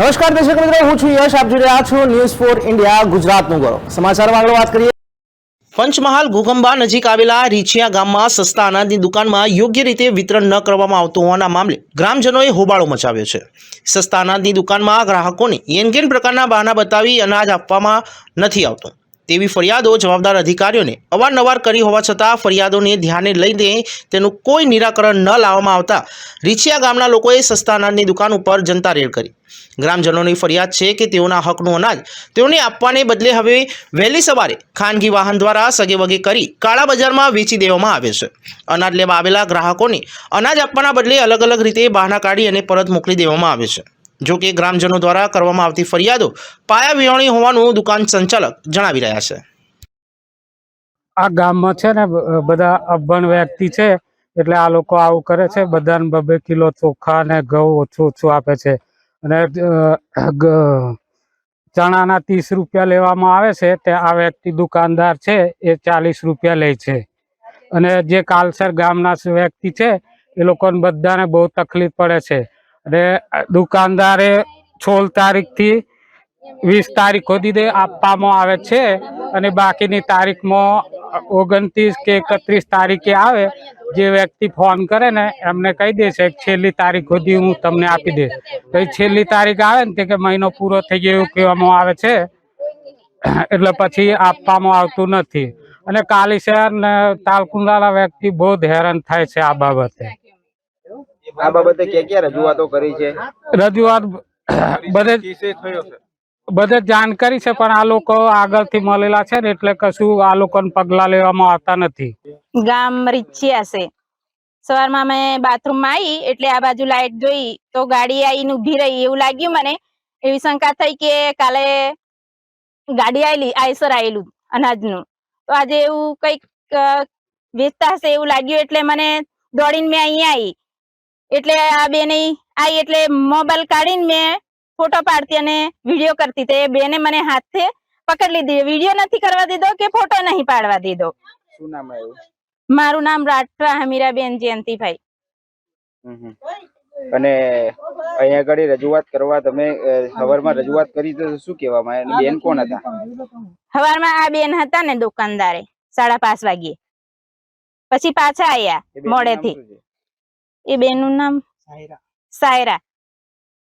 નમસ્કાર દર્શક મિત્રો, હું છું યશ. આપ જોઈ રહ્યા છો ન્યૂઝ ફોર ઇન્ડિયા ગુજરાતનું ગૌરવ. સમાચારમાં આગળ વાત કરીએ. પંચમહાલ ઘોઘંબા નજીક આવેલા રીછિયા ગામમાં સસ્તા અનાજની દુકાનમાં યોગ્ય રીતે વિતરણ ન કરવામાં આવતું હોવાના મામલે ગ્રામજનોએ હોબાળો મચાવ્યો છે. સસ્તા અનાજની દુકાનમાં ગ્રાહકોને એનકેન પ્રકારના બહાના બતાવી અનાજ આપવામાં નથી આવતું તેવી ફરિયાદો જવાબદાર અધિકારીઓને અવારનવાર કરી હોવા છતાં ફરિયાદોને ધ્યાને લઈને તેનું કોઈ નિરાકરણ ન લાવવામાં આવતા રીછિયા ગામના લોકોએ સસ્તા અનાજની દુકાન ઉપર જનતા રેડ કરી. ગ્રામજનોની ફરિયાદ છે કે તેઓના હકનું અનાજ તેઓને આપવાને બદલે હવે વહેલી સવારે ખાનગી વાહન દ્વારા સગેવગે કરી કાળા બજારમાં વેચી દેવામાં આવે છે. અનાજ લેવા આવેલા ગ્રાહકોને અનાજ આપવાના બદલે અલગ અલગ રીતે બહાના કાઢી અને પરત મોકલી દેવામાં આવે છે. જો કે ગ્રામજનો દ્વારા કરવામાં આવતી ફરિયાદો પાયા વિહોણી હોવાનું દુકાન સંચાલક જણાવી રહ્યા છે. આ ગામમાં છે ને બધા અભણ વ્યક્તિ છે, એટલે આ લોકો આવું કરે છે. બધાને 2-2 કિલો ચોખા ને ઘઉં ઓછું આપે છે અને ચણાના 30 રૂપિયા લેવામાં આવે છે. તે આ વ્યક્તિ દુકાનદાર છે એ 40 રૂપિયા લે છે. અને જે કાલસર ગામના વ્યક્તિ છે એ લોકોને બધાને બહુ તકલીફ પડે છે. અને દુકાનદારે 16 તારીખથી 20 તારીખ સુધી આપવામાં આવે છે અને બાકીની તારીખમાં 29 કે 31 તારીખે આવે. જે વ્યક્તિ ફોન કરે ને એમને કહી દે છે છેલ્લી તારીખ સુધી હું તમને આપી દઈશ. તો છેલ્લી તારીખ આવે ને કે મહિનો પૂરો થઈ ગયો એવું કહેવામાં આવે છે, એટલે પછી આપવામાં આવતું નથી. અને કાલી શહેર ને તાલકુંડાના વ્યક્તિ બહુ હેરાન થાય છે આ બાબતે. ક્યાં રજૂઆતો કરી છે? રજૂઆત બધે જાણકારી છે, પણ આ લોકો આગળથી મળેલા છે ને એટલે કશું આ લોકોને પગલા લેવામાં આવતા નથી. ગામ રીછિયા છે. સવારમાં મેં બાથરૂમમાં આવી એટલે આ બાજુ લાઈટ જોઈ તો ગાડી આવીને ઊભી રહી એવું લાગ્યું. મને એવી શંકા થઈ કે કાલે ગાડી આઈસર આવેલું અનાજનું, તો આજે એવું કંઈક વેચતા હશે એવું લાગ્યું. એટલે મને દોડીને મેં અહીંયા આવી. એટલે આ બેન આવી એટલે મોબાઈલ કાઢીને મેં ફોટો પાડતી અને વિડીયો કરતી. તે બેને મને હાથથી પકડી લીધી. વિડીયો નથી કરવા દીધો કે ફોટો નહીં પાડવા દીધો. શું નામ આવ્યું? મારું નામ રાઠવા હમીરાબેન જયંતિભાઈ. અને અહીંયા આગળ રજૂઆત કરવા તમે સવારમાં રજૂઆત કરી તો શું કહેવામાં આવે? બેન કોણ હતા? સવારમાં આ બેન હતા ને દુકાનદારે 5:30 વાગ્યે, પછી પાછા આયા મોડેથી. એ બેન નું નામ સાયરા.